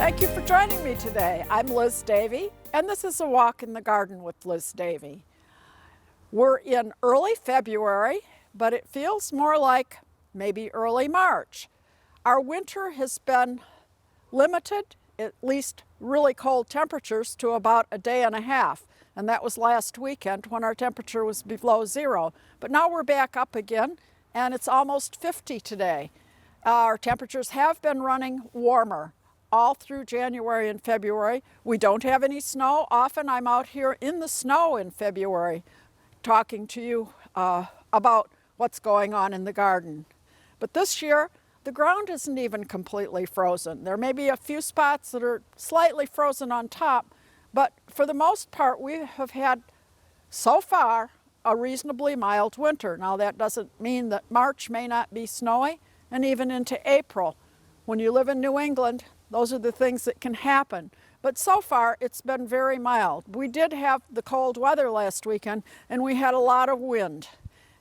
Thank you for joining me today. I'm Liz Davey, and this is a walk in the garden with Liz Davey. We're in early February, but it feels more like maybe early March. Our winter has been limited, at least really cold temperatures, to about a day and a half. And that was last weekend when our temperature was below zero. But now we're back up again, and it's almost 50 today. Our temperatures have been running warmer all through January and February. We don't have any snow. Often I'm out here in the snow in February talking to you about what's going on in the garden. But this year, the ground isn't even completely frozen. There may be a few spots that are slightly frozen on top, but for the most part, we have had, so far, a reasonably mild winter. Now, that doesn't mean that March may not be snowy, and even into April. When you live in New England, those are the things that can happen. But so far, it's been very mild. We did have the cold weather last weekend, and we had a lot of wind.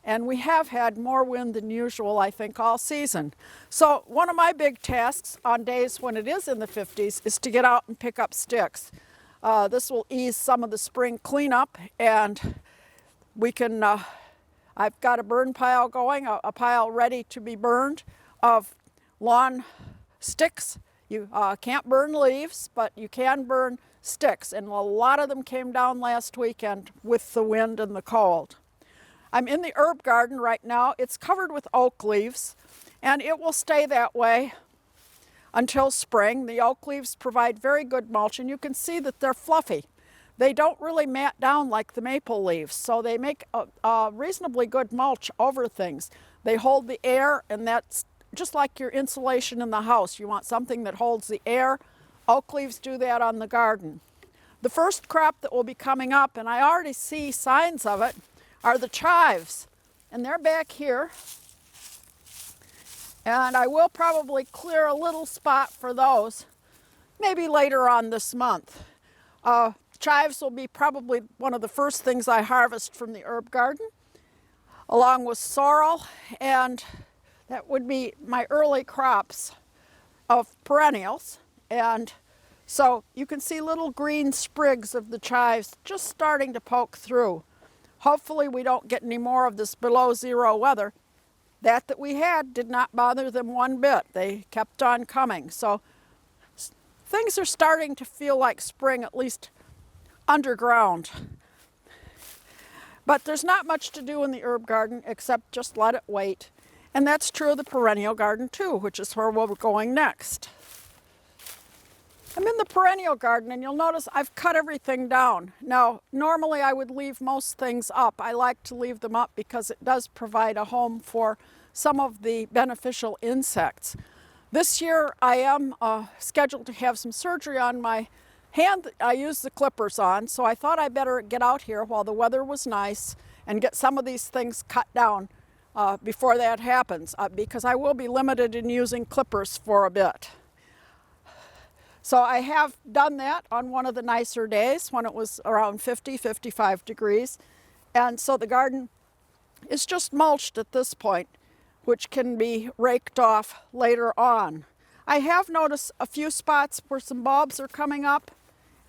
And we have had more wind than usual, I think, all season. So one of my big tasks on days when it is in the 50s is to get out and pick up sticks. This will ease some of the spring cleanup, and we can, I've got a burn pile going, a pile ready to be burned of lawn sticks. You can't burn leaves, but you can burn sticks, and a lot of them came down last weekend with the wind and the cold. I'm in the herb garden right now. It's covered with oak leaves, and it will stay that way until spring. The oak leaves provide very good mulch, and you can see that they're fluffy. They don't really mat down like the maple leaves, so they make a reasonably good mulch over things. They hold the air, and that's just like your insulation in the house. You want something that holds the air. Oak leaves do that on the garden. The first crop that will be coming up, and I already see signs of it, are the chives. And they're back here. And I will probably clear a little spot for those, maybe later on this month. Chives will be probably one of the first things I harvest from the herb garden, along with sorrel, and that would be my early crops of perennials. And so you can see little green sprigs of the chives just starting to poke through. Hopefully we don't get any more of this below zero weather. That we had did not bother them one bit. They kept on coming. So things are starting to feel like spring, at least underground. But there's not much to do in the herb garden except just let it wait. And that's true of the perennial garden too, which is where we're going next. I'm in the perennial garden, and you'll notice I've cut everything down. Now, normally I would leave most things up. I like to leave them up because it does provide a home for some of the beneficial insects. This year I am scheduled to have some surgery on my hand that I use the clippers on, so I thought I'd better get out here while the weather was nice and get some of these things cut down before that happens, because I will be limited in using clippers for a bit. So I have done that on one of the nicer days when it was around 50, 55 degrees. And so the garden is just mulched at this point, which can be raked off later on. I have noticed a few spots where some bulbs are coming up,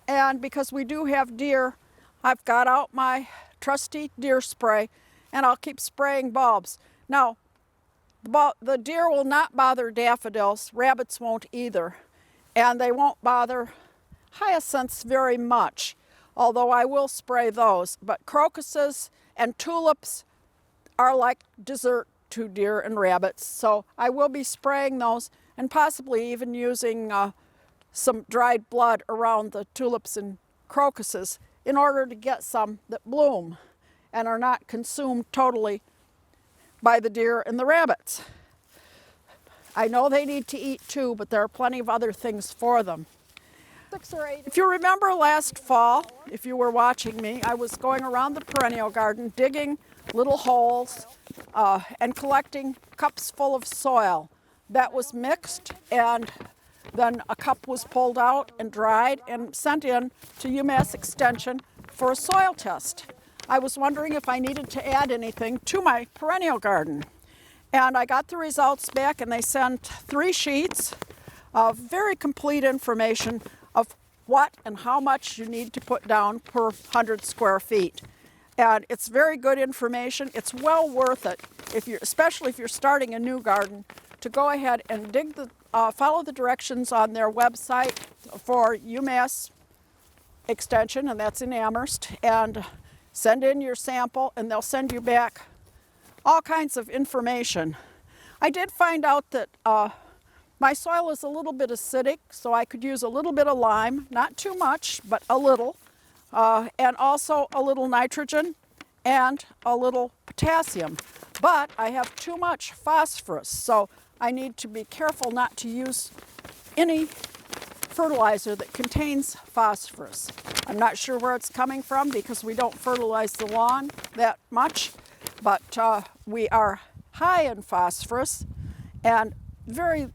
and because we do have deer, I've got out my trusty deer spray, and I'll keep spraying bulbs. Now, the deer will not bother daffodils, rabbits won't either, and they won't bother hyacinths very much, although I will spray those. But crocuses and tulips are like dessert to deer and rabbits, so I will be spraying those and possibly even using some dried blood around the tulips and crocuses in order to get some that bloom and are not consumed totally by the deer and the rabbits. I know they need to eat too, but there are plenty of other things for them. 6 or 8. If you remember last fall, if you were watching me, I was going around the perennial garden digging little holes and collecting cups full of soil. That was mixed, and then a cup was pulled out and dried and sent in to UMass Extension for a soil test. I was wondering if I needed to add anything to my perennial garden. And I got the results back, and they sent 3 sheets very complete information of what and how much you need to put down per 100 square feet. And it's very good information. It's well worth it, especially if you're starting a new garden, to go ahead and follow the directions on their website for UMass Extension, and that's in Amherst, and send in your sample, and they'll send you back all kinds of information. I did find out that my soil is a little bit acidic, so I could use a little bit of lime, not too much, but a little, and also a little nitrogen and a little potassium. But I have too much phosphorus, so I need to be careful not to use any fertilizer that contains phosphorus. I'm not sure where it's coming from because we don't fertilize the lawn that much, but we are high in phosphorus and very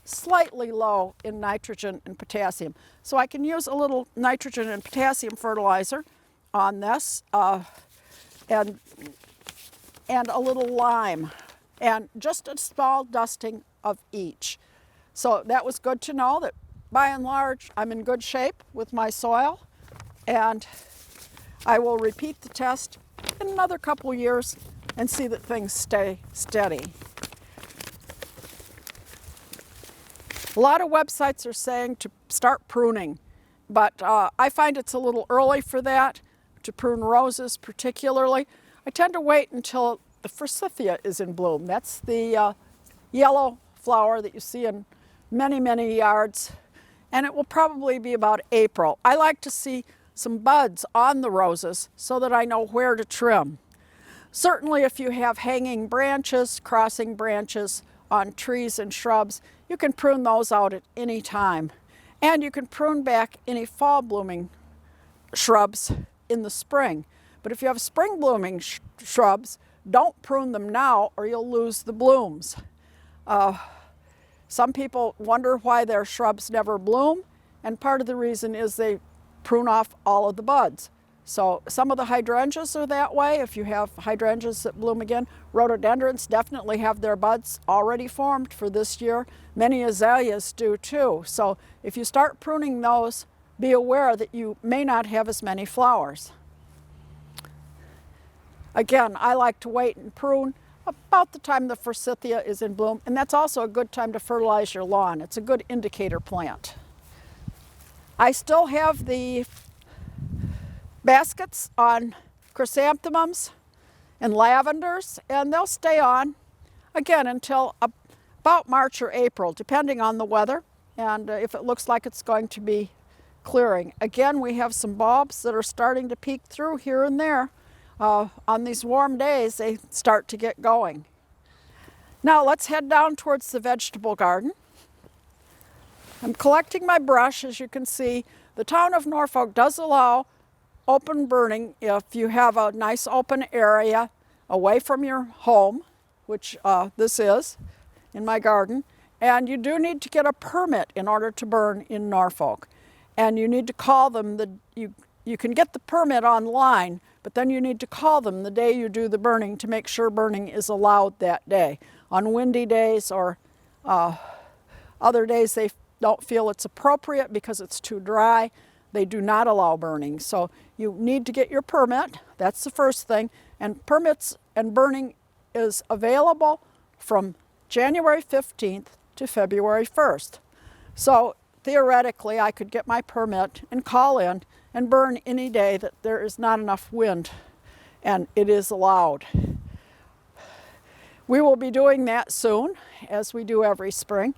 slightly low in nitrogen and potassium. So I can use a little nitrogen and potassium fertilizer on this and a little lime and just a small dusting of each. So that was good to know that by and large I'm in good shape with my soil, and I will repeat the test in another couple years and see that things stay steady. A lot of websites are saying to start pruning, but I find it's a little early for that, to prune roses particularly. I tend to wait until the forsythia is in bloom. That's the yellow flower that you see in many, many yards, and it will probably be about April. I like to see some buds on the roses so that I know where to trim. Certainly if you have hanging branches, crossing branches on trees and shrubs, you can prune those out at any time. And you can prune back any fall blooming shrubs in the spring. But if you have spring blooming shrubs, don't prune them now or you'll lose the blooms. Some people wonder why their shrubs never bloom, and part of the reason is they prune off all of the buds. So some of the hydrangeas are that way. If you have hydrangeas that bloom again, rhododendrons definitely have their buds already formed for this year. Many azaleas do too. So if you start pruning those, be aware that you may not have as many flowers. Again, I like to wait and prune about the time the forsythia is in bloom, and that's also a good time to fertilize your lawn. It's a good indicator plant. I still have the baskets on chrysanthemums and lavenders, and they'll stay on again until about March or April, depending on the weather and if it looks like it's going to be clearing. Again, we have some bulbs that are starting to peek through here and there. On these warm days, they start to get going. Now let's head down towards the vegetable garden. I'm collecting my brush. As you can see, the town of Norfolk does allow open burning if you have a nice open area away from your home, which this is in my garden, and you do need to get a permit in order to burn in Norfolk. And you need to call them, you can get the permit online, but then you need to call them the day you do the burning to make sure burning is allowed that day. On windy days or other days they don't feel it's appropriate because it's too dry, they do not allow burning. So you need to get your permit. That's the first thing. And permits and burning is available from January 15th to February 1st. So theoretically, I could get my permit and call in and burn any day that there is not enough wind and it is allowed. We will be doing that soon, as we do every spring.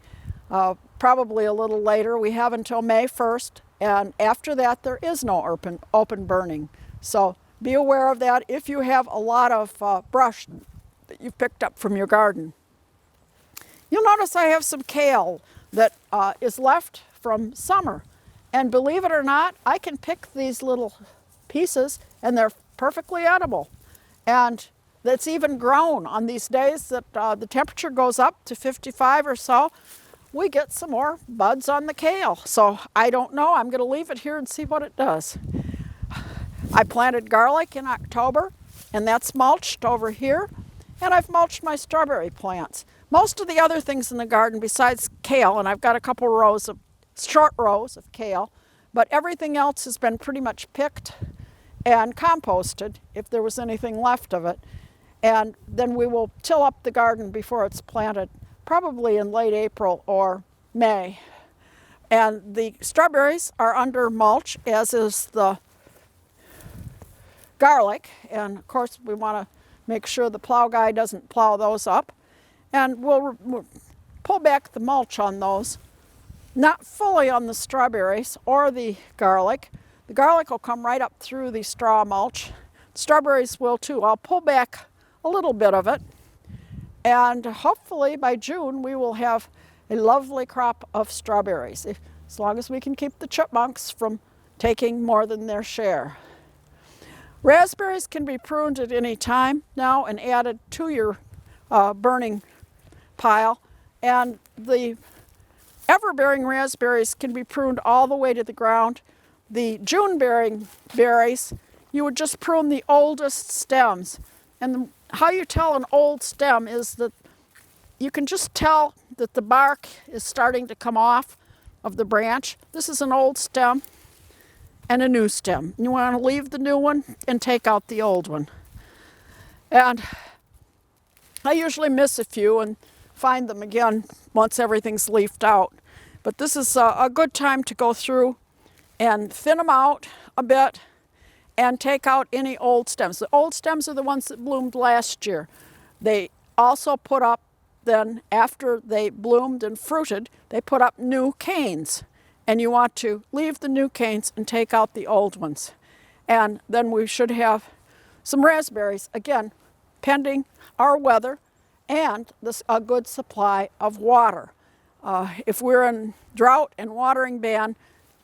Probably a little later. We have until May 1st, and after that there is no open burning. So be aware of that if you have a lot of brush that you've picked up from your garden. You'll notice I have some kale that is left from summer. And believe it or not, I can pick these little pieces and they're perfectly edible. And that's even grown on these days that the temperature goes up to 55 or so. We get some more buds on the kale. So I don't know, I'm gonna leave it here and see what it does. I planted garlic in October, and that's mulched over here. And I've mulched my strawberry plants. Most of the other things in the garden besides kale, and I've got a couple rows of short rows of kale, but everything else has been pretty much picked and composted if there was anything left of it. And then we will till up the garden before it's planted, probably in late April or May. And the strawberries are under mulch, as is the garlic. And of course we want to make sure the plow guy doesn't plow those up. And we'll pull back the mulch on those. Not fully on the strawberries or the garlic. The garlic will come right up through the straw mulch. Strawberries will too. I'll pull back a little bit of it. And hopefully by June we will have a lovely crop of strawberries, as long as we can keep the chipmunks from taking more than their share. Raspberries can be pruned at any time now and added to your burning pile. And the ever-bearing raspberries can be pruned all the way to the ground. The June-bearing berries, you would just prune the oldest stems. And how you tell an old stem is that you can just tell that the bark is starting to come off of the branch. This is an old stem and a new stem. You want to leave the new one and take out the old one. And I usually miss a few and find them again once everything's leafed out. But this is a good time to go through and thin them out a bit and take out any old stems. The old stems are the ones that bloomed last year. They also put up, then after they bloomed and fruited, they put up new canes. And you want to leave the new canes and take out the old ones. And then we should have some raspberries, again, pending our weather and a good supply of water. If we're in drought and watering ban,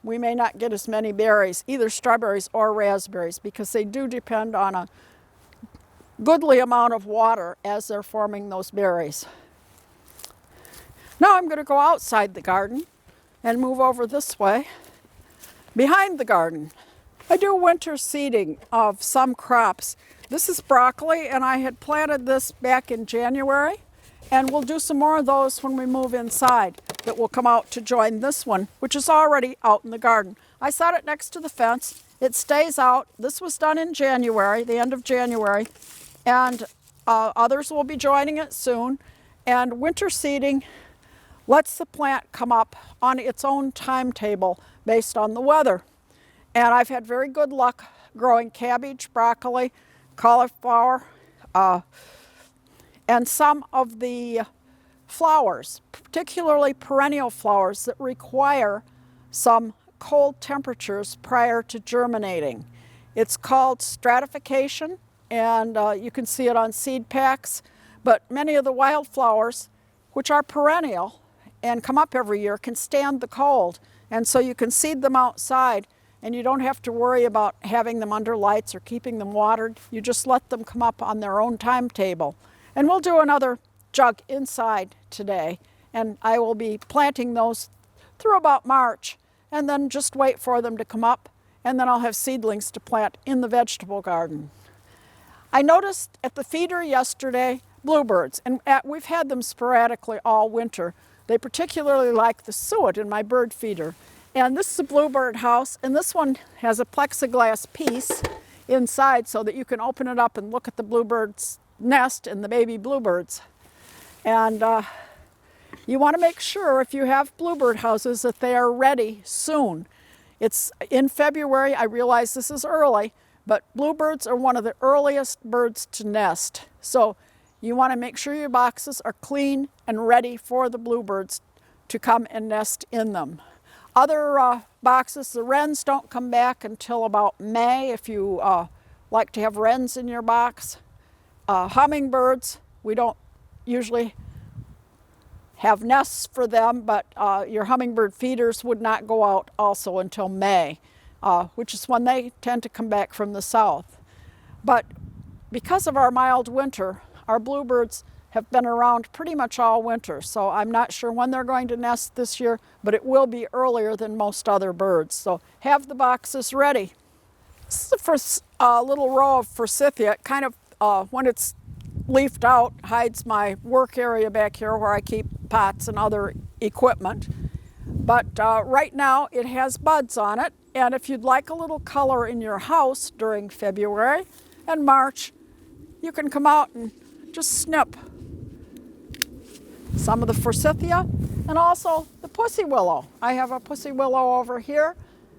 we may not get as many berries, either strawberries or raspberries, because they do depend on a goodly amount of water as they're forming those berries. Now I'm going to go outside the garden and move over this way, behind the garden. I do winter seeding of some crops. This is broccoli, and I had planted this back in January, and we'll do some more of those when we move inside that will come out to join this one, which is already out in the garden. I set it next to the fence. It stays out. This was done in January, the end of January, and others will be joining it soon. And winter seeding lets the plant come up on its own timetable based on the weather. And I've had very good luck growing cabbage, broccoli, cauliflower, and some of the flowers, particularly perennial flowers that require some cold temperatures prior to germinating. It's called stratification, and you can see it on seed packs, but many of the wildflowers, which are perennial and come up every year, can stand the cold. And so you can seed them outside, and you don't have to worry about having them under lights or keeping them watered. You just let them come up on their own timetable. And we'll do another jug inside today, and I will be planting those through about March, and then just wait for them to come up, and then I'll have seedlings to plant in the vegetable garden. I noticed at the feeder yesterday bluebirds, and we've had them sporadically all winter. They particularly like the suet in my bird feeder. And this is a bluebird house, and this one has a plexiglass piece inside so that you can open it up and look at the bluebird's nest and the baby bluebirds. And you want to make sure if you have bluebird houses that they are ready soon. It's in February. I realize this is early, but bluebirds are one of the earliest birds to nest. So you want to make sure your boxes are clean and ready for the bluebirds to come and nest in them. Other boxes, the wrens don't come back until about May if you like to have wrens in your box. Hummingbirds, we don't usually have nests for them, but your hummingbird feeders would not go out also until May, which is when they tend to come back from the south. But because of our mild winter, our bluebirds have been around pretty much all winter, so I'm not sure when they're going to nest this year, but it will be earlier than most other birds. So have the boxes ready. This is the first little row of forsythia. Kind of when it's leafed out, hides my work area back here where I keep pots and other equipment. But right now it has buds on it, and if you'd like a little color in your house during February and March, you can come out and just snip some of the forsythia and also the pussy willow. I have a pussy willow over here,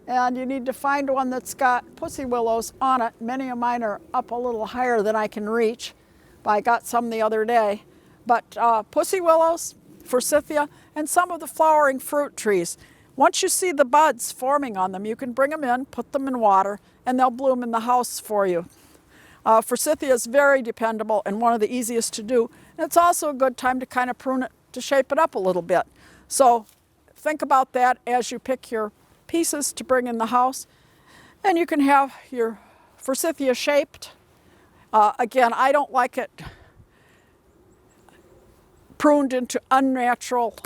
and you need to find one that's got pussy willows on it. Many of mine are up a little higher than I can reach, but I got some the other day. But pussy willows, forsythia, and some of the flowering fruit trees. Once you see the buds forming on them, you can bring them in, put them in water, and they'll bloom in the house for you. Forsythia is very dependable and one of the easiest to do. And it's also a good time to kind of prune it to shape it up a little bit. So think about that as you pick your pieces to bring in the house. And you can have your forsythia shaped. Again, I don't like it pruned into unnatural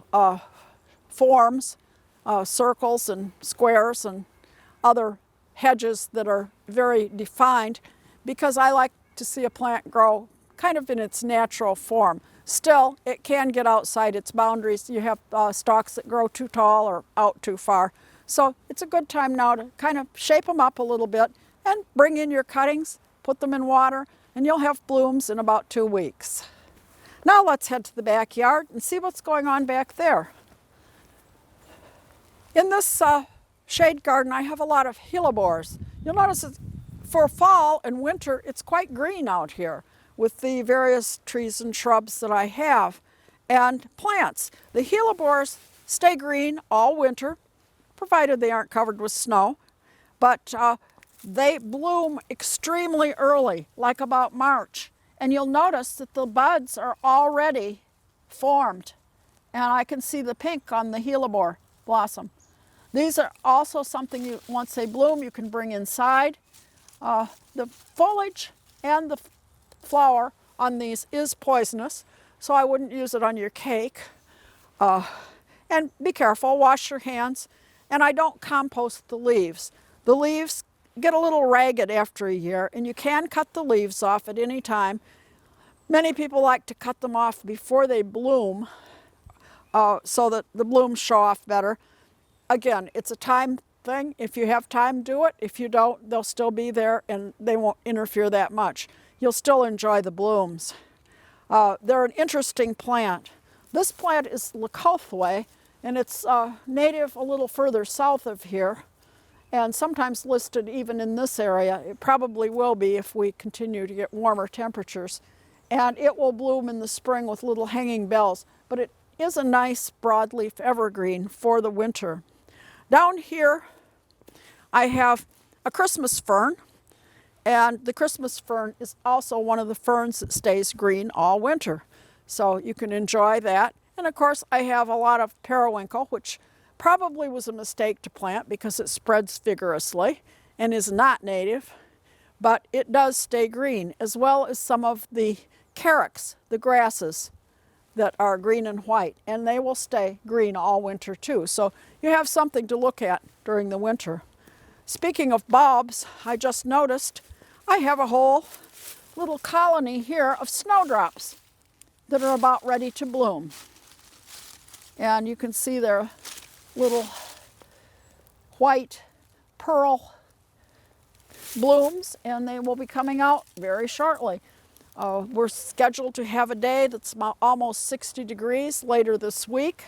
forms, circles and squares and other hedges that are very defined, because I like to see a plant grow kind of in its natural form. Still, it can get outside its boundaries. You have stalks that grow too tall or out too far. So it's a good time now to kind of shape them up a little bit and bring in your cuttings, put them in water, and you'll have blooms in about 2 weeks. Now let's head to the backyard and see what's going on back there. In this shade garden, I have a lot of hellebores. You'll notice that for fall and winter, it's quite green out here with the various trees and shrubs that I have and plants. The hellebores stay green all winter, provided they aren't covered with snow, but they bloom extremely early, like about March. And you'll notice that the buds are already formed, and I can see the pink on the hellebore blossom. These are also something you, once they bloom, you can bring inside. The foliage and the flower on these is poisonous, so I wouldn't use it on your cake. And be careful, wash your hands. And I don't compost the leaves. The leaves get a little ragged after a year, and you can cut the leaves off at any time. Many people like to cut them off before they bloom so that the blooms show off better. Again, it's a time thing. If you have time, do it. If you don't, they'll still be there and they won't interfere that much. You'll still enjoy the blooms. They're an interesting plant. This plant is Leucothwae, and it's native a little further south of here, and sometimes listed even in this area. It probably will be if we continue to get warmer temperatures. And it will bloom in the spring with little hanging bells, but it is a nice broadleaf evergreen for the winter. Down here, I have a Christmas fern, and the Christmas fern is also one of the ferns that stays green all winter. So you can enjoy that. And of course, I have a lot of periwinkle, which probably was a mistake to plant because it spreads vigorously and is not native, but it does stay green, as well as some of the carex, the grasses that are green and white, and they will stay green all winter too. So you have something to look at during the winter. Speaking of bulbs, I just noticed I have a whole little colony here of snowdrops that are about ready to bloom. And you can see their little white pearl blooms, and they will be coming out very shortly. We're scheduled to have a day that's almost 60 degrees later this week,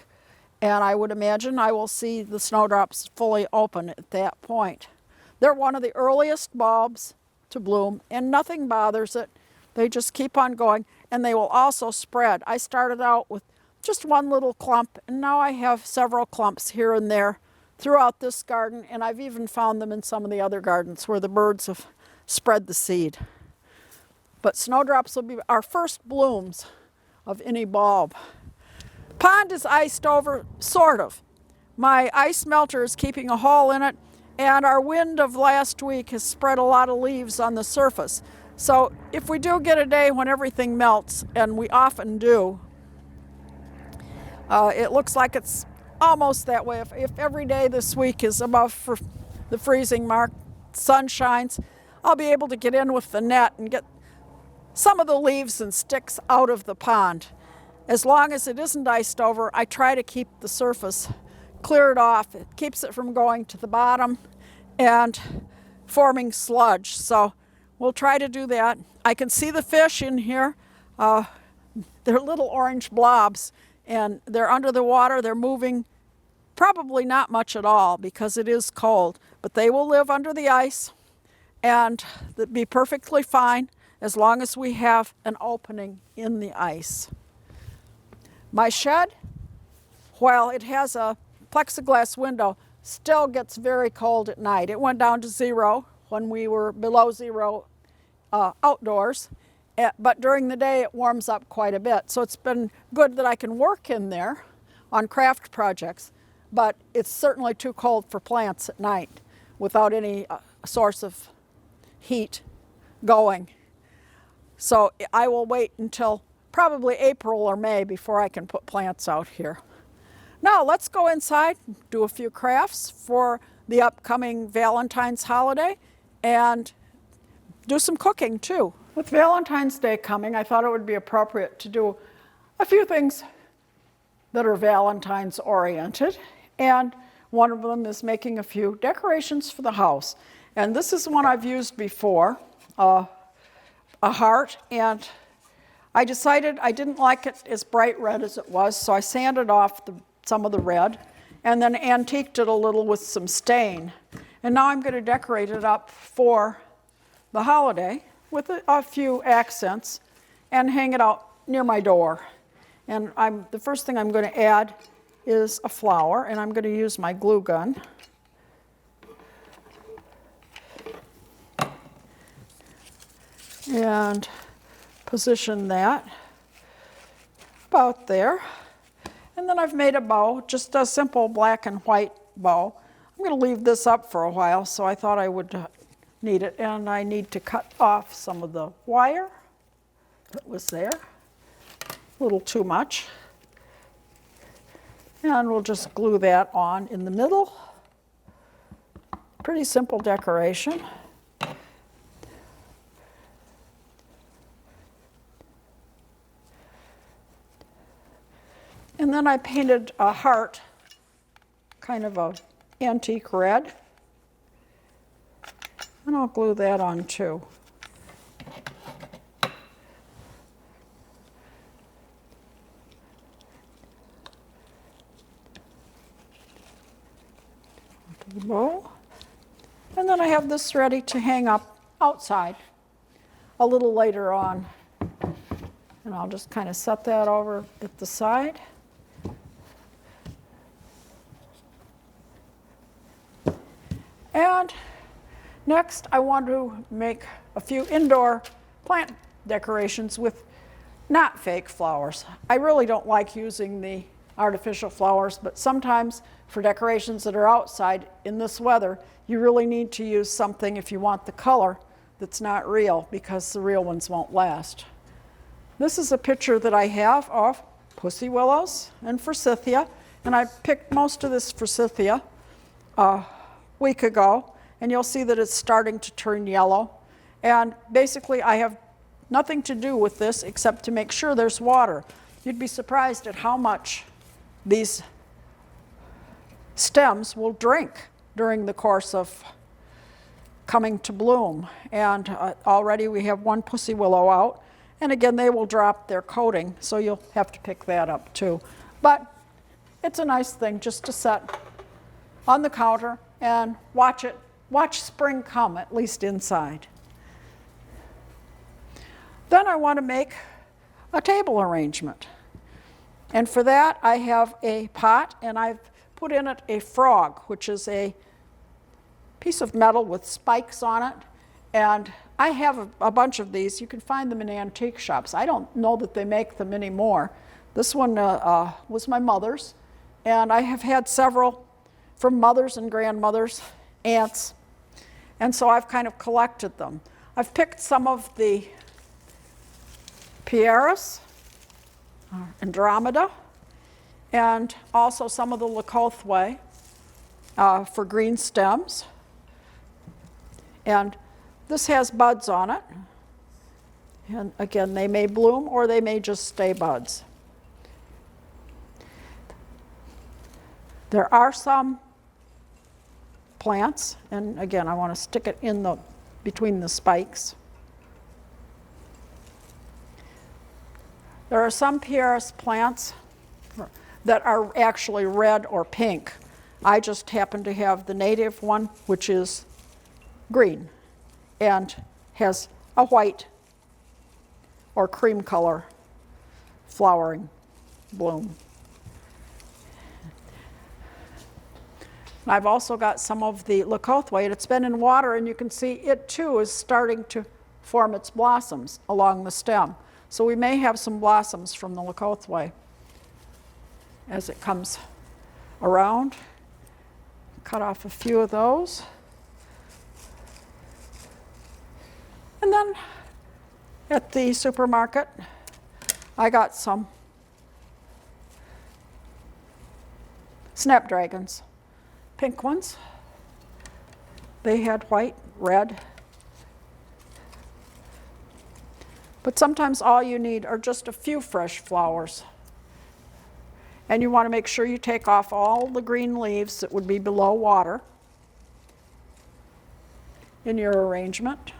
and I would imagine I will see the snowdrops fully open at that point. They're one of the earliest bulbs to bloom, and nothing bothers it. They just keep on going, and they will also spread. I started out with just one little clump, and now I have several clumps here and there throughout this garden, and I've even found them in some of the other gardens where the birds have spread the seed. But snowdrops will be our first blooms of any bulb. Pond is iced over, sort of. My ice melter is keeping a hole in it, and our wind of last week has spread a lot of leaves on the surface. So if we do get a day when everything melts, and we often do, it looks like it's almost that way. If every day this week is above the freezing mark, sun shines, I'll be able to get in with the net and get some of the leaves and sticks out of the pond. As long as it isn't iced over, I try to keep the surface cleared off. It keeps it from going to the bottom and forming sludge. So we'll try to do that. I can see the fish in here. They're little orange blobs, and they're under the water. They're moving probably not much at all because it is cold, but they will live under the ice and be perfectly fine as long as we have an opening in the ice. My shed, while it has a plexiglass window, still gets very cold at night. It went down to 0 when we were below 0 outdoors, but during the day it warms up quite a bit. So it's been good that I can work in there on craft projects, but it's certainly too cold for plants at night without any source of heat going. So I will wait until probably April or May before I can put plants out here. Now let's go inside, do a few crafts for the upcoming Valentine's holiday, and do some cooking too. With Valentine's Day coming, I thought it would be appropriate to do a few things that are Valentine's oriented, and one of them is making a few decorations for the house. And this is one I've used before, a heart, and I decided I didn't like it as bright red as it was, so I sanded off some of the red and then antiqued it a little with some stain. And now I'm going to decorate it up for the holiday with a few accents and hang it out near my door. And the first thing I'm going to add is a flower, and I'm going to use my glue gun. And position that about there. And then I've made a bow, just a simple black and white bow. I'm going to leave this up for a while, so I thought I would need it. And I need to cut off some of the wire that was there, a little too much. And we'll just glue that on in the middle. Pretty simple decoration. And then I painted a heart, kind of a antique red. And I'll glue that on too. Onto the bow. And then I have this ready to hang up outside a little later on. And I'll just kind of set that over at the side. And next, I want to make a few indoor plant decorations with not fake flowers. I really don't like using the artificial flowers, but sometimes for decorations that are outside in this weather, you really need to use something if you want the color that's not real, because the real ones won't last. This is a picture that I have of pussy willows and forsythia, and I picked most of this forsythia week ago, and you'll see that it's starting to turn yellow. And basically I have nothing to do with this except to make sure there's water. You'd be surprised at how much these stems will drink during the course of coming to bloom. And already we have one pussy willow out, and again they will drop their coating, so you'll have to pick that up too. But it's a nice thing just to set on the counter and watch spring come, at least inside. Then I want to make a table arrangement. And for that I have a pot, and I've put in it a frog, which is a piece of metal with spikes on it. And I have a bunch of these. You can find them in antique shops. I don't know that they make them anymore. This one was my mother's, and I have had several from mothers and grandmothers, aunts, and so I've kind of collected them. I've picked some of the Pieris, Andromeda, and also some of the Lacothway for green stems. And this has buds on it. And again, they may bloom or they may just stay buds. There are some plants, and again, I want to stick it in between the spikes. There are some PRS plants that are actually red or pink. I just happen to have the native one, which is green and has a white or cream color flowering bloom. I've also got some of the Leucothwaite, and it's been in water, and you can see it too is starting to form its blossoms along the stem. So we may have some blossoms from the Leucothwaite as it comes around. Cut off a few of those. And then at the supermarket, I got some snapdragons, pink ones. They had white, red. But sometimes all you need are just a few fresh flowers. And you want to make sure you take off all the green leaves that would be below water in your arrangement.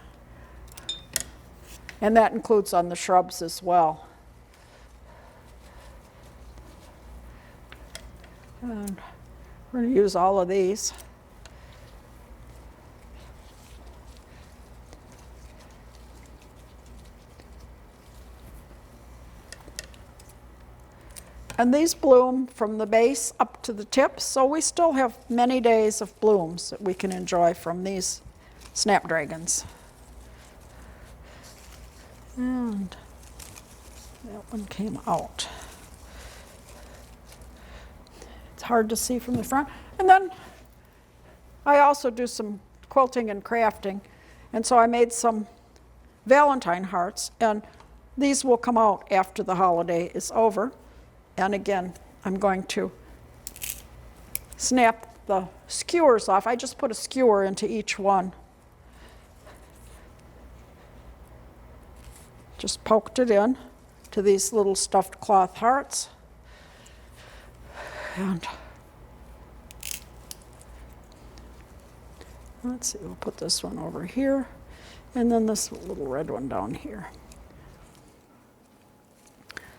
And that includes on the shrubs as well. And we're going to use all of these. And these bloom from the base up to the tips, so we still have many days of blooms that we can enjoy from these snapdragons. And that one came out. It's hard to see from the front. And then I also do some quilting and crafting, and so I made some Valentine hearts, and these will come out after the holiday is over. And again, I'm going to snap the skewers off. I just put a skewer into each one. Just poked it in to these little stuffed cloth hearts. And let's see, we'll put this one over here, and then this little red one down here.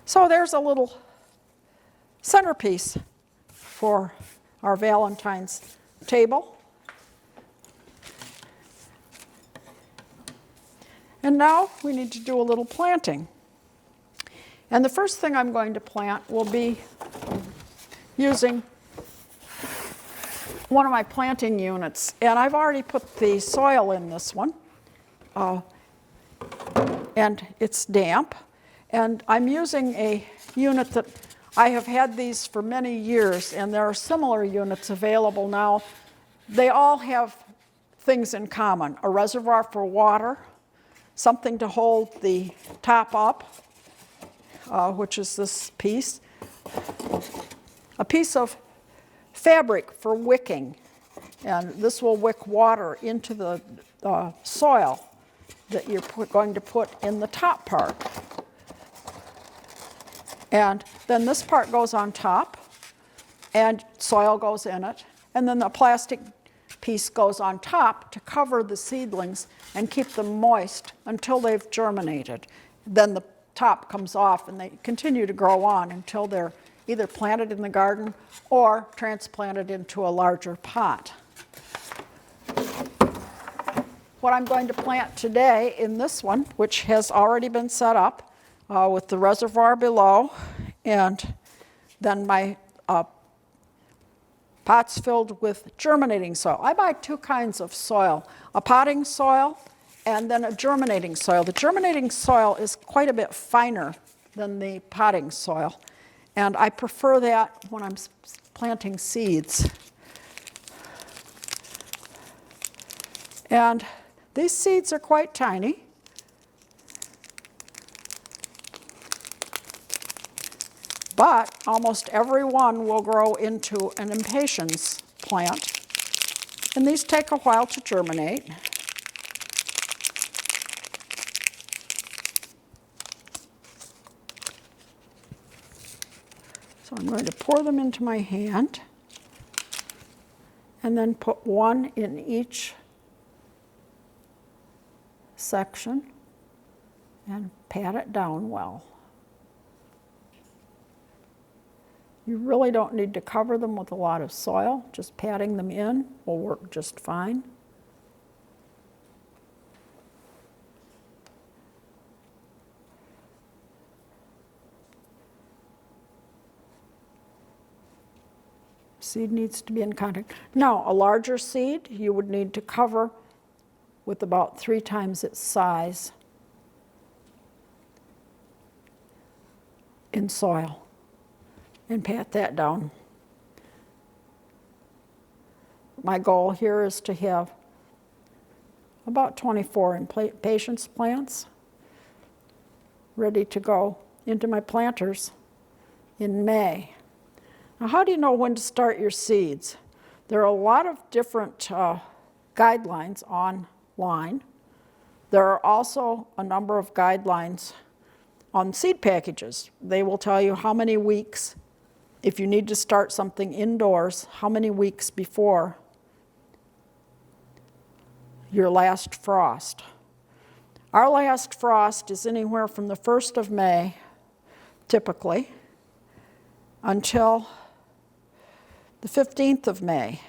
So there's a little centerpiece for our Valentine's table. And now we need to do a little planting. And the first thing I'm going to plant will be using one of my planting units. And I've already put the soil in this one. And it's damp. And I'm using a unit that I have had these for many years, and there are similar units available now. They all have things in common: a reservoir for water, something to hold the top up, which is this piece, a piece of fabric for wicking, and this will wick water into the soil that you're going to put in the top part. And then this part goes on top, and soil goes in it, and then the plastic piece goes on top to cover the seedlings and keep them moist until they've germinated. Then the top comes off, and they continue to grow on until they're either planted in the garden or transplanted into a larger pot. What I'm going to plant today in this one, which has already been set up, with the reservoir below, and then my pots filled with germinating soil. I buy two kinds of soil: a potting soil and then a germinating soil. The germinating soil is quite a bit finer than the potting soil, and I prefer that when I'm planting seeds. And these seeds are quite tiny. But almost every one will grow into an impatiens plant. And these take a while to germinate. So I'm going to pour them into my hand and then put one in each section and pat it down well. You really don't need to cover them with a lot of soil. Just patting them in will work just fine. Seed needs to be in contact. Now, a larger seed you would need to cover with about 3 times its size in soil and pat that down. My goal here is to have about 24 impatiens plants ready to go into my planters in May. Now, how do you know when to start your seeds? There are a lot of different guidelines online. There are also a number of guidelines on seed packages. They will tell you how many weeks, if you need to start something indoors, how many weeks before your last frost. Our last frost is anywhere from the 1st of May, typically, until the 15th of May.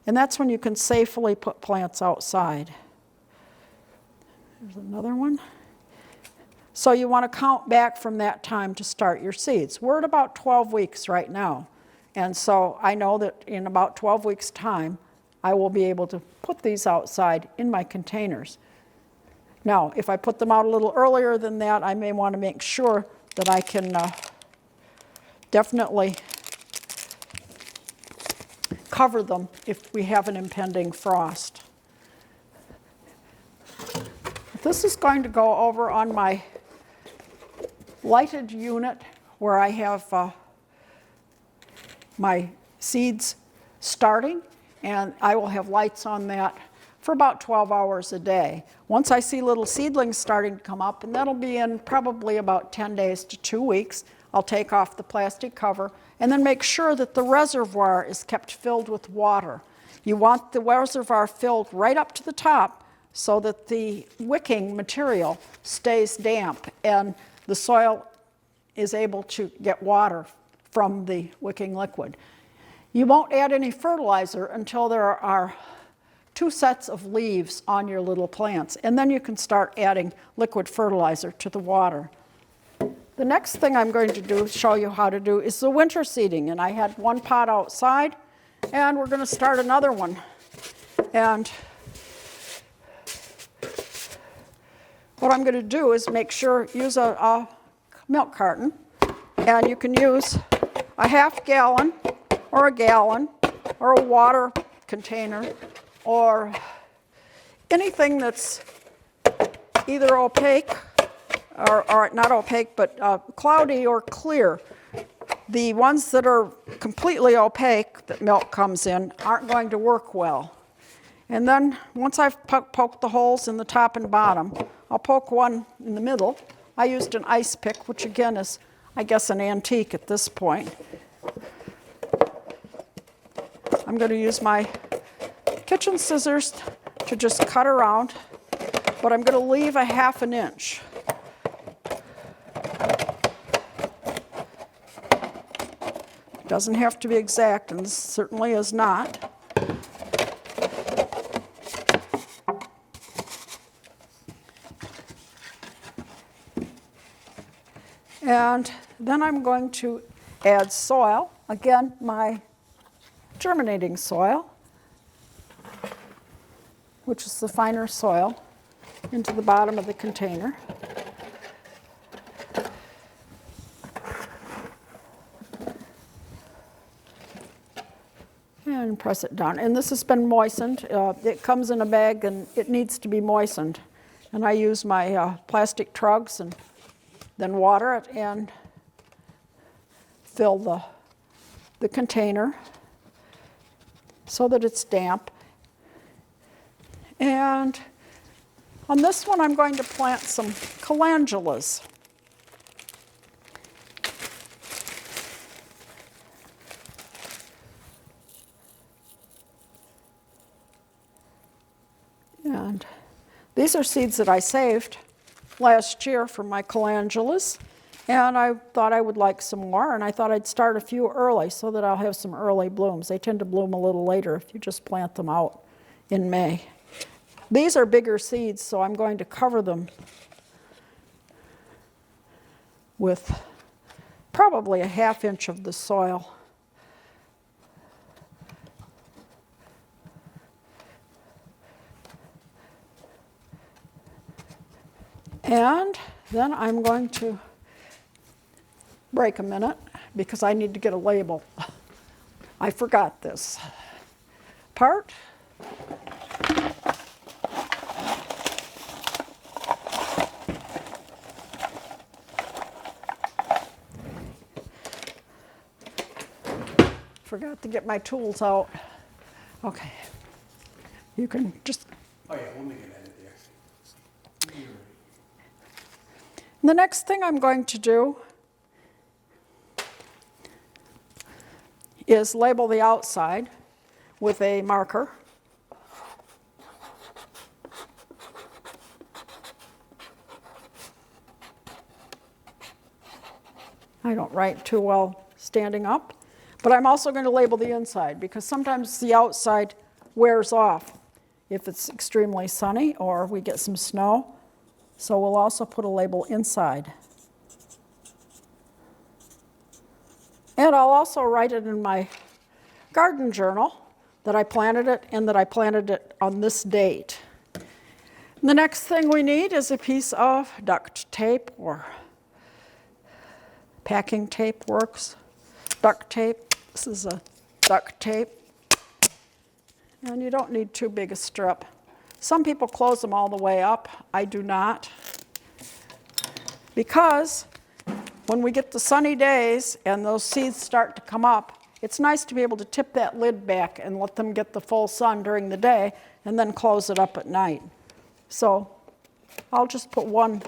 And that's when you can safely put plants outside. There's another one. So you want to count back from that time to start your seeds. We're at about 12 weeks right now. And so I know that in about 12 weeks' time, I will be able to put these outside in my containers. Now, if I put them out a little earlier than that, I may want to make sure that I can definitely cover them if we have an impending frost. This is going to go over on my lighted unit where I have my seeds starting, and I will have lights on that for about 12 hours a day. Once I see little seedlings starting to come up, and that'll be in probably about 10 days to 2 weeks, I'll take off the plastic cover and then make sure that the reservoir is kept filled with water. You want the reservoir filled right up to the top so that the wicking material stays damp and the soil is able to get water from the wicking liquid. You won't add any fertilizer until there are 2 sets of leaves on your little plants, and then you can start adding liquid fertilizer to the water. The next thing I'm going to show you how to do is the winter seeding, and I had one pot outside, and we're going to start another one. And what I'm going to do is use a milk carton, and you can use a ½ gallon or a gallon or a water container or anything that's either opaque or not opaque, but cloudy or clear. The ones that are completely opaque that milk comes in aren't going to work well. And then once I've poked the holes in the top and bottom, I'll poke one in the middle. I used an ice pick, which again is, I guess, an antique at this point. I'm going to use my kitchen scissors to just cut around, but I'm going to leave a ½ inch. It doesn't have to be exact, and this certainly is not. And then I'm going to add soil, again, my germinating soil, which is the finer soil, into the bottom of the container. And press it down. And this has been moistened. It comes in a bag and it needs to be moistened. And I use my plastic trugs and then water it and fill the container so that it's damp. And on this one, I'm going to plant some calendulas. And these are seeds that I saved last year from my calendulas. And I thought I would like some more, and I thought I'd start a few early so that I'll have some early blooms. They tend to bloom a little later if you just plant them out in May. These are bigger seeds, so I'm going to cover them with probably a ½ inch of the soil. And then I'm going to break a minute because I need to get a label. I forgot this part. Forgot to get my tools out. Okay. You can just... Oh yeah, we'll make it edit there. The next thing I'm going to do is label the outside with a marker. I don't write too well standing up, but I'm also going to label the inside because sometimes the outside wears off if it's extremely sunny or we get some snow. So we'll also put a label inside. And I'll also write it in my garden journal that I planted it and that I planted it on this date. And the next thing we need is a piece of duct tape, or packing tape works. Duct tape. This is a duct tape. And you don't need too big a strip. Some people close them all the way up. I do not. Because when we get the sunny days and those seeds start to come up, it's nice to be able to tip that lid back and let them get the full sun during the day and then close it up at night. So I'll just put one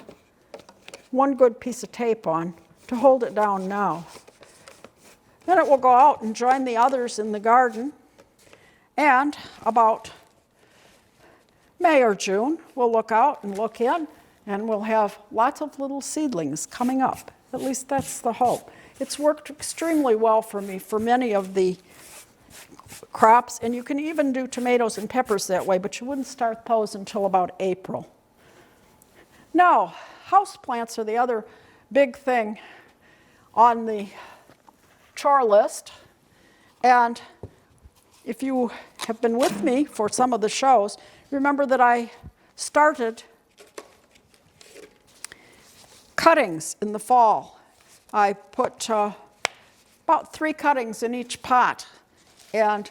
good piece of tape on to hold it down now. Then it will go out and join the others in the garden. And about May or June, we'll look out and look in, and we'll have lots of little seedlings coming up. At least that's the hope. It's worked extremely well for me for many of the crops, and you can even do tomatoes and peppers that way, but you wouldn't start those until about April. Now, houseplants are the other big thing on the chore list, and if you have been with me for some of the shows, remember that I started cuttings in the fall. I put about 3 cuttings in each pot, and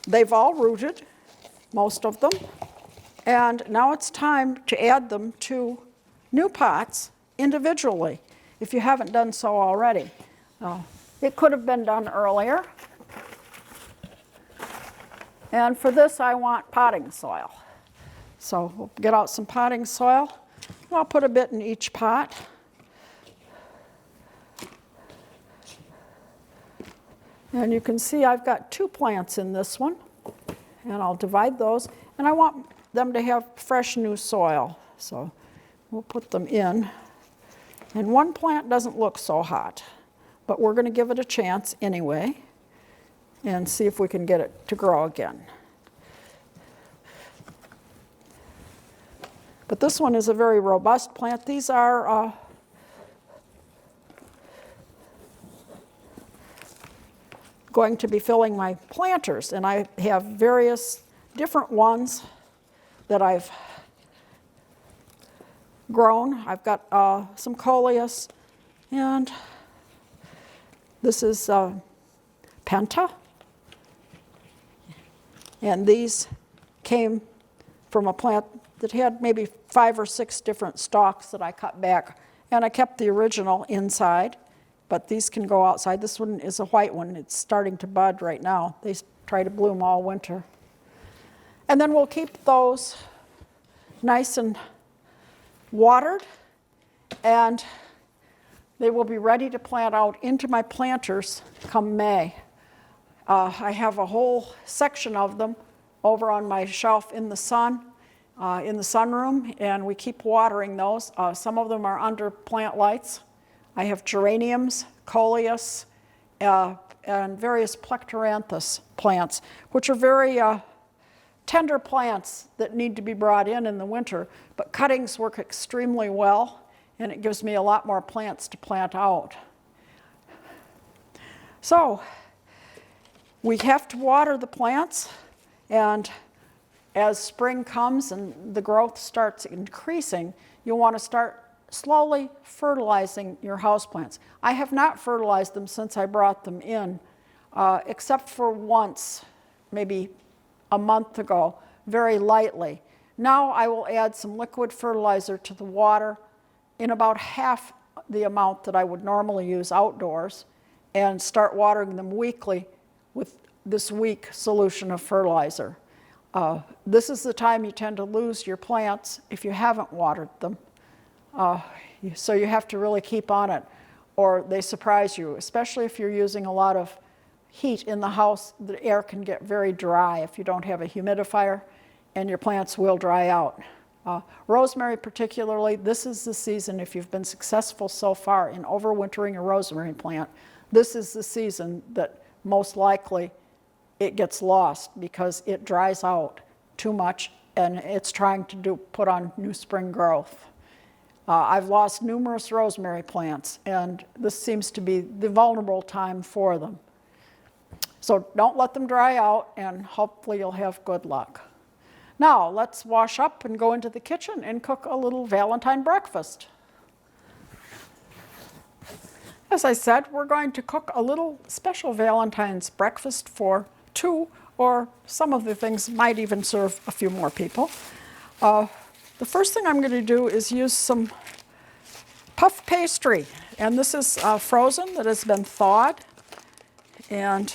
they've all rooted, most of them, and now it's time to add them to new pots individually, if you haven't done so already. It could have been done earlier, and for this I want potting soil. So we'll get out some potting soil. I'll put a bit in each pot. And you can see I've got 2 plants in this one, and I'll divide those. And I want them to have fresh new soil, so we'll put them in. And one plant doesn't look so hot, but we're going to give it a chance anyway and see if we can get it to grow again. But this one is a very robust plant. These are going to be filling my planters, and I have various different ones that I've grown. I've got some coleus, and this is Penta, and these came from a plant that had maybe 5 or 6 different stalks that I cut back, and I kept the original inside, but these can go outside. This one is a white one. It's starting to bud right now. They try to bloom all winter. And then we'll keep those nice and watered, and they will be ready to plant out into my planters come May. I have a whole section of them over on my shelf in the sun, in the sunroom, and we keep watering those. Some of them are under plant lights. I have geraniums, coleus, and various plectranthus plants, which are very tender plants that need to be brought in the winter, but cuttings work extremely well, and it gives me a lot more plants to plant out. So we have to water the plants, and as spring comes and the growth starts increasing, you'll want to start slowly fertilizing your houseplants. I have not fertilized them since I brought them in, except for once, maybe a month ago, very lightly. Now I will add some liquid fertilizer to the water in about half the amount that I would normally use outdoors, and start watering them weekly with this weak solution of fertilizer. This is the time you tend to lose your plants if you haven't watered them. So you have to really keep on it, or they surprise you, especially if you're using a lot of heat in the house. The air can get very dry if you don't have a humidifier, and your plants will dry out. Rosemary particularly, this is the season, if you've been successful so far in overwintering a rosemary plant, this is the season that most likely it gets lost because it dries out too much and it's trying to put on new spring growth. I've lost numerous rosemary plants, and this seems to be the vulnerable time for them. So don't let them dry out, and hopefully you'll have good luck. Now let's wash up and go into the kitchen and cook a little Valentine breakfast. As I said, we're going to cook a little special Valentine's breakfast for 2, or some of the things might even serve a few more people. The first thing I'm going to do is use some puff pastry, and this is frozen, that has been thawed, and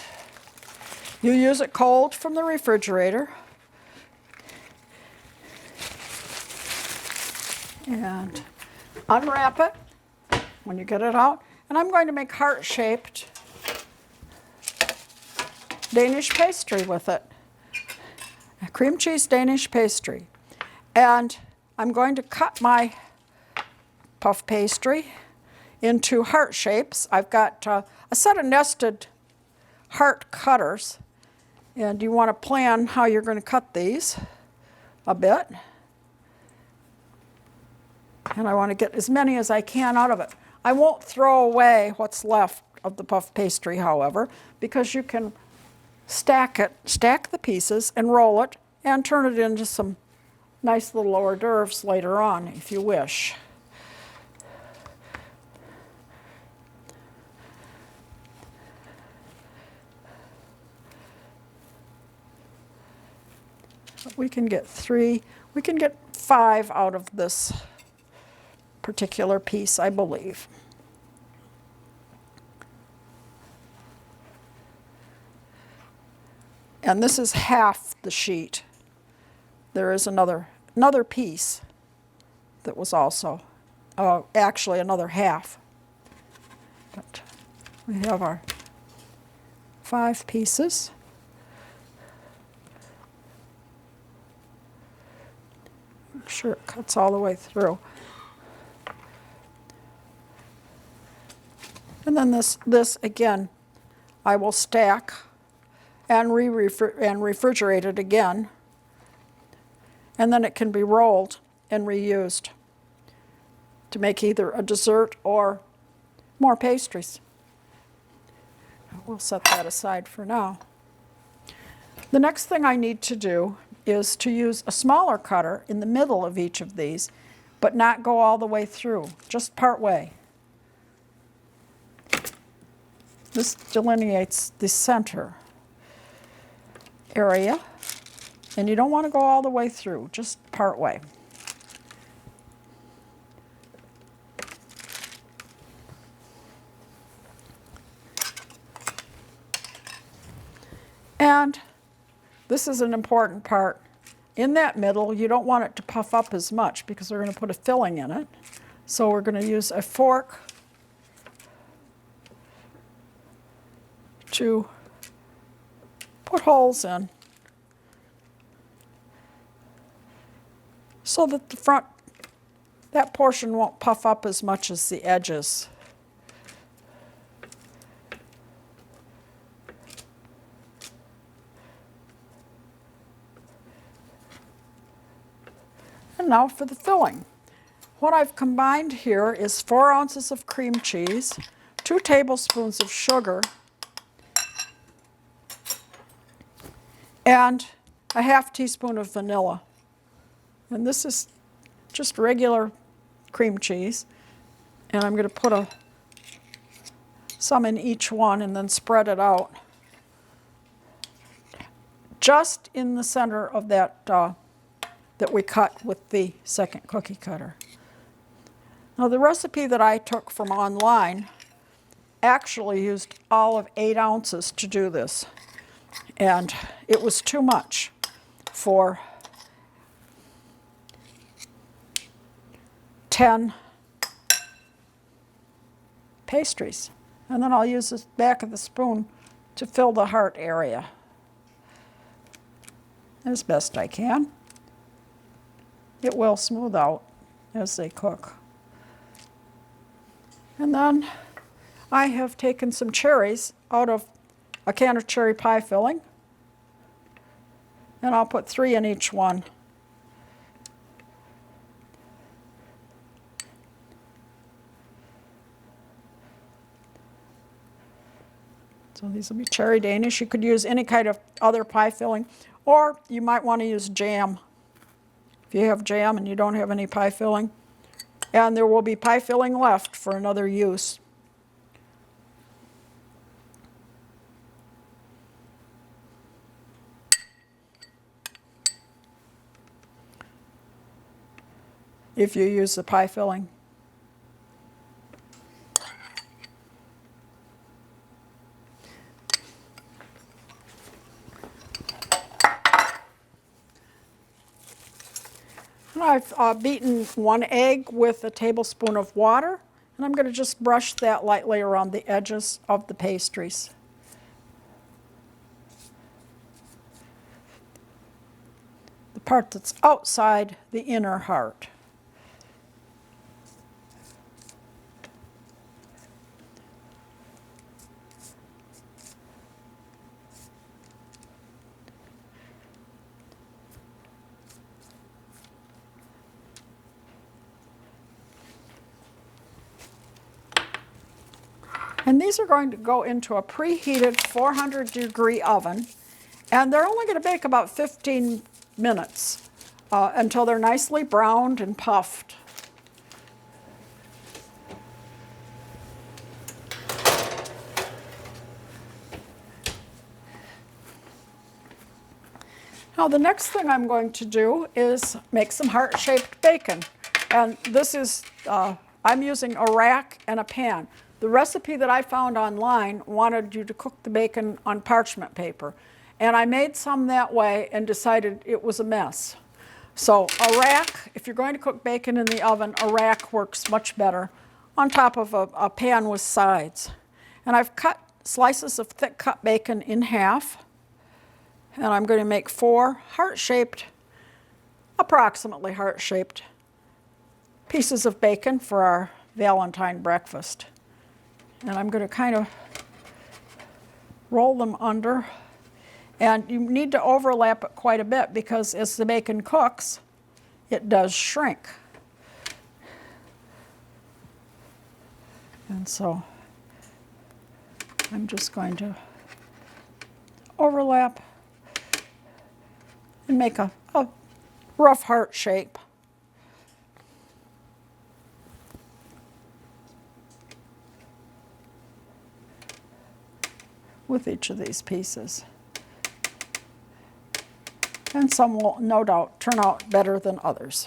you use it cold from the refrigerator. And unwrap it when you get it out, and I'm going to make heart-shaped Danish pastry with it, a cream cheese Danish pastry. And I'm going to cut my puff pastry into heart shapes. I've got a set of nested heart cutters, and you want to plan how you're going to cut these a bit. And I want to get as many as I can out of it. I won't throw away what's left of the puff pastry, however, because you can stack the pieces and roll it and turn it into some nice little hors d'oeuvres later on if you wish. We can get 5 out of this particular piece, I believe. And this is half the sheet. There is another piece that was also, actually another half. But we have our 5 pieces. Make sure it cuts all the way through. And then this again, I will stack and refrigerate it again, and then it can be rolled and reused to make either a dessert or more pastries. We'll set that aside for now. The next thing I need to do is to use a smaller cutter in the middle of each of these, but not go all the way through, just part way. This delineates the center area, and you don't want to go all the way through, just part way. And this is an important part. In that middle, you don't want it to puff up as much because we're going to put a filling in it. So we're going to use a fork to put holes in. so that the front, that portion won't puff up as much as the edges. And now for the filling. What I've combined here is 4 ounces of cream cheese, 2 tablespoons of sugar, and a ½ teaspoon of vanilla. And this is just regular cream cheese. And I'm going to put some in each one and then spread it out just in the center of that that we cut with the second cookie cutter. Now the recipe that I took from online actually used all of 8 ounces to do this. And it was too much for 10 pastries. And then I'll use the back of the spoon to fill the heart area as best I can. It will smooth out as they cook. And then I have taken some cherries out of a can of cherry pie filling, and I'll put 3 in each one. So these will be cherry Danish. You could use any kind of other pie filling, or you might want to use jam. If you have jam and you don't have any pie filling. And there will be pie filling left for another use. If you use the pie filling. I've beaten 1 egg with a tablespoon of water, and I'm going to just brush that lightly around the edges of the pastries. The part that's outside the inner heart. And these are going to go into a preheated 400-degree oven, and they're only going to bake about 15 minutes until they're nicely browned and puffed. Now the next thing I'm going to do is make some heart-shaped bacon. And this is, I'm using a rack and a pan. The recipe that I found online wanted you to cook the bacon on parchment paper. And I made some that way and decided it was a mess. So a rack, if you're going to cook bacon in the oven, a rack works much better on top of a pan with sides. And I've cut slices of thick cut bacon in half. And I'm going to make 4 heart-shaped, approximately heart-shaped pieces of bacon for our Valentine breakfast. And I'm going to kind of roll them under. And you need to overlap it quite a bit because as the bacon cooks, it does shrink. And so I'm just going to overlap and make a rough heart shape. With each of these pieces. And some will no doubt turn out better than others.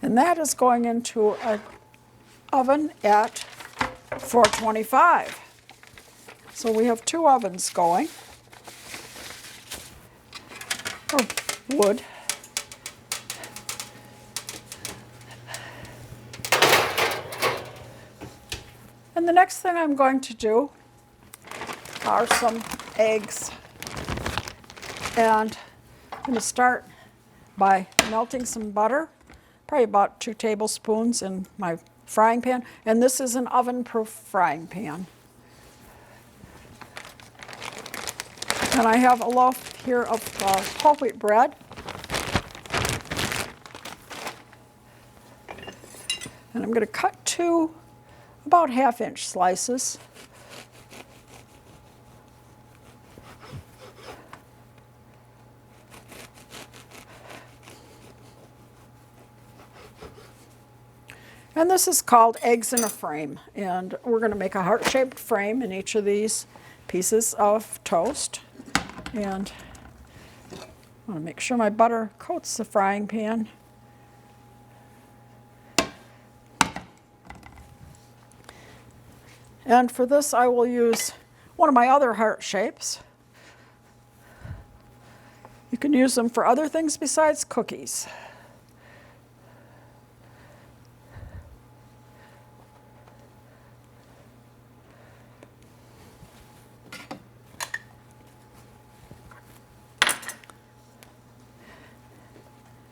And that is going into an oven at 425. So we have 2 ovens going, or wood. And the next thing I'm going to do are some eggs. And I'm going to start by melting some butter, probably about 2 tablespoons in my frying pan. And this is an oven-proof frying pan. And I have a loaf here of whole wheat bread. And I'm going to cut 2 about 1/2-inch slices. And this is called eggs in a frame. And we're going to make a heart-shaped frame in each of these pieces of toast. And I want to make sure my butter coats the frying pan. And for this, I will use one of my other heart shapes. You can use them for other things besides cookies.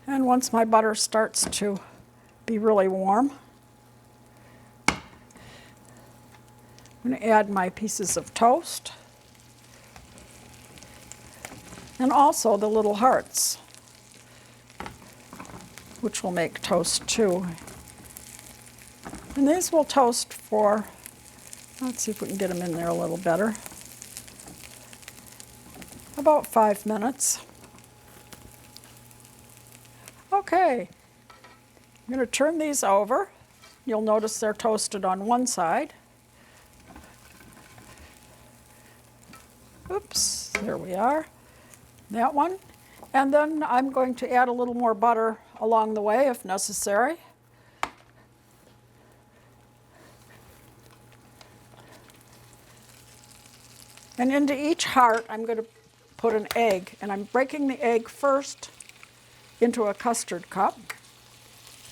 And once my butter starts to be really warm, I'm going to add my pieces of toast and also the little hearts, which will make toast too. And these will toast for, let's see if we can get them in there a little better, about 5 minutes. Okay, I'm going to turn these over. You'll notice they're toasted on one side. Oops, there we are, that one. And then I'm going to add a little more butter along the way if necessary. And into each heart I'm going to put an egg, and I'm breaking the egg first into a custard cup,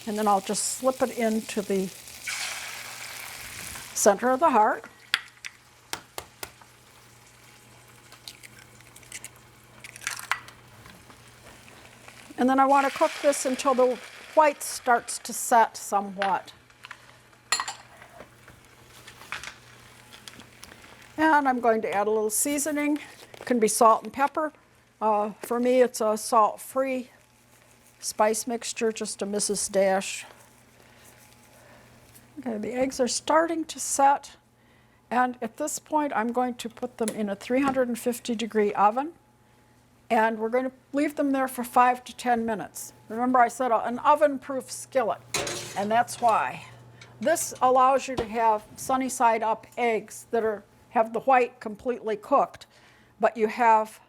and then I'll just slip it into the center of the heart. And then I want to cook this until the white starts to set somewhat. And I'm going to add a little seasoning. It can be salt and pepper. For me, it's a salt-free spice mixture, just a Mrs. Dash. Okay, the eggs are starting to set. And at this point, I'm going to put them in a 350-degree oven. And we're going to leave them there for 5 to 10 minutes. Remember, I said an oven-proof skillet, and that's why. This allows you to have sunny-side-up eggs that have the white completely cooked, but you have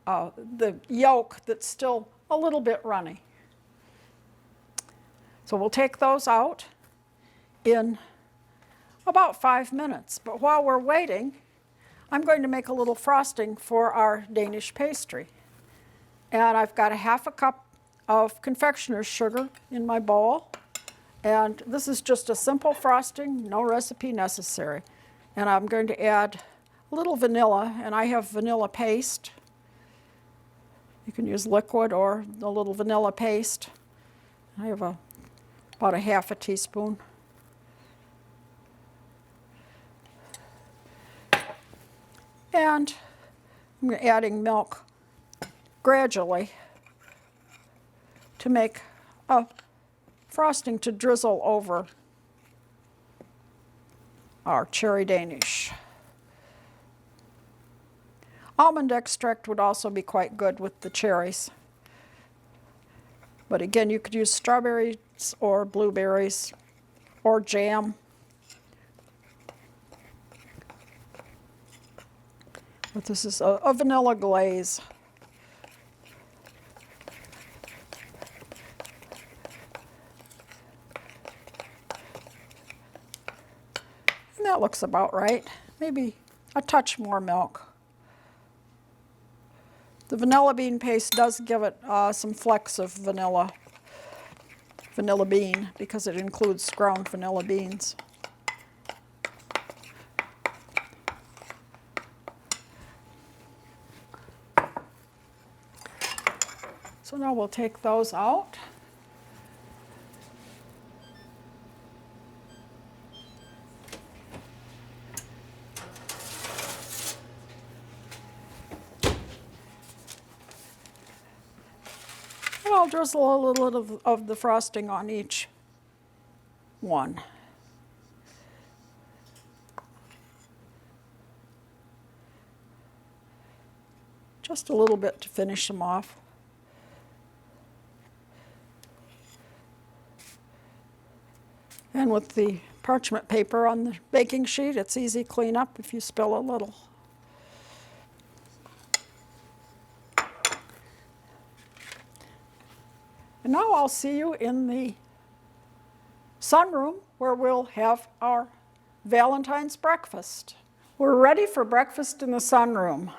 the yolk that's still a little bit runny. So we'll take those out in about 5 minutes. But while we're waiting, I'm going to make a little frosting for our Danish pastry. And I've got a 1/2 cup of confectioner's sugar in my bowl. And this is just a simple frosting, no recipe necessary. And I'm going to add a little vanilla, and I have vanilla paste. You can use liquid or a little vanilla paste. I have about a 1/2 teaspoon. And I'm adding milk gradually to make a frosting to drizzle over our cherry Danish. Almond extract would also be quite good with the cherries. But again, you could use strawberries or blueberries or jam. But this is a vanilla glaze. And that looks about right. Maybe a touch more milk. The vanilla bean paste does give it some flecks of vanilla bean because it includes ground vanilla beans. So now we'll take those out. And I'll drizzle a little of the frosting on each one. Just a little bit to finish them off. And with the parchment paper on the baking sheet, it's easy cleanup if you spill a little. And now I'll see you in the sunroom where we'll have our Valentine's breakfast. We're ready for breakfast in the sunroom.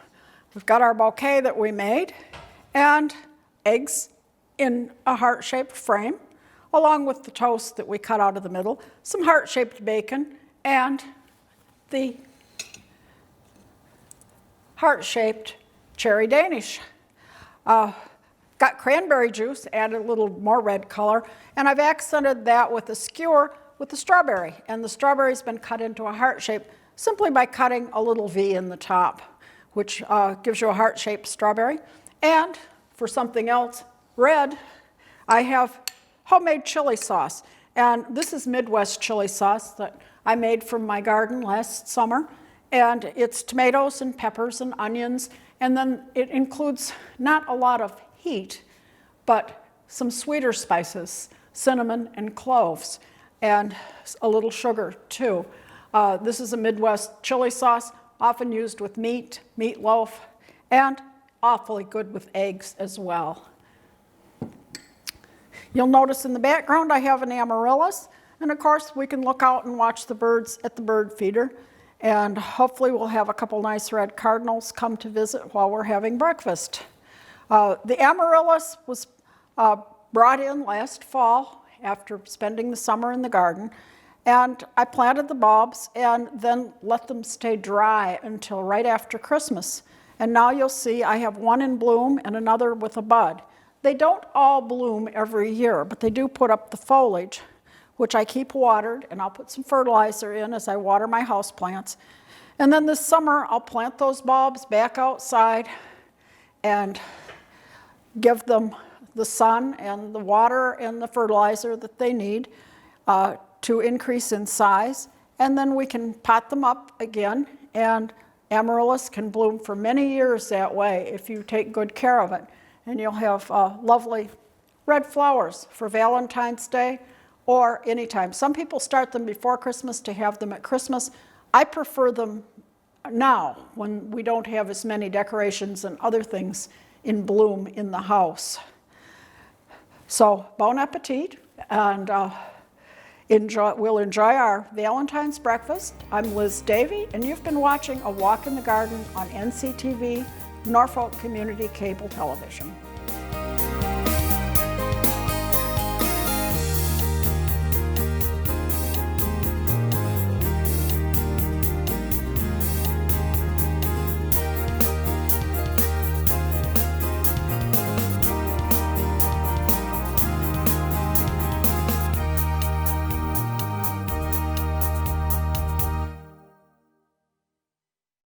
We've got our bouquet that we made and eggs in a heart-shaped frame, along with the toast that we cut out of the middle, some heart-shaped bacon, and the heart-shaped cherry Danish. Got cranberry juice, added a little more red color, and I've accented that with a skewer with the strawberry. And the strawberry's been cut into a heart shape simply by cutting a little V in the top, which gives you a heart-shaped strawberry. And for something else, red, I have homemade chili sauce. And this is Midwest chili sauce that I made from my garden last summer. And it's tomatoes and peppers and onions. And then it includes not a lot of heat, but some sweeter spices, cinnamon and cloves, and a little sugar too. This is a Midwest chili sauce, often used with meat, meatloaf, and awfully good with eggs as well. You'll notice in the background I have an amaryllis, and of course we can look out and watch the birds at the bird feeder, and hopefully we'll have a couple nice red cardinals come to visit while we're having breakfast. The amaryllis was brought in last fall after spending the summer in the garden, and I planted the bulbs and then let them stay dry until right after Christmas. And now you'll see I have one in bloom and another with a bud. They don't all bloom every year, but they do put up the foliage, which I keep watered, and I'll put some fertilizer in as I water my houseplants. And then this summer I'll plant those bulbs back outside and give them the sun and the water and the fertilizer that they need to increase in size. And then we can pot them up again, and amaryllis can bloom for many years that way if you take good care of it. And you'll have lovely red flowers for Valentine's Day or anytime. Some people start them before Christmas to have them at Christmas. I prefer them now when we don't have as many decorations and other things in bloom in the house. So bon appetit, and we'll enjoy our Valentine's breakfast. I'm Liz Davey, and you've been watching A Walk in the Garden on NCTV, Norfolk Community Cable Television.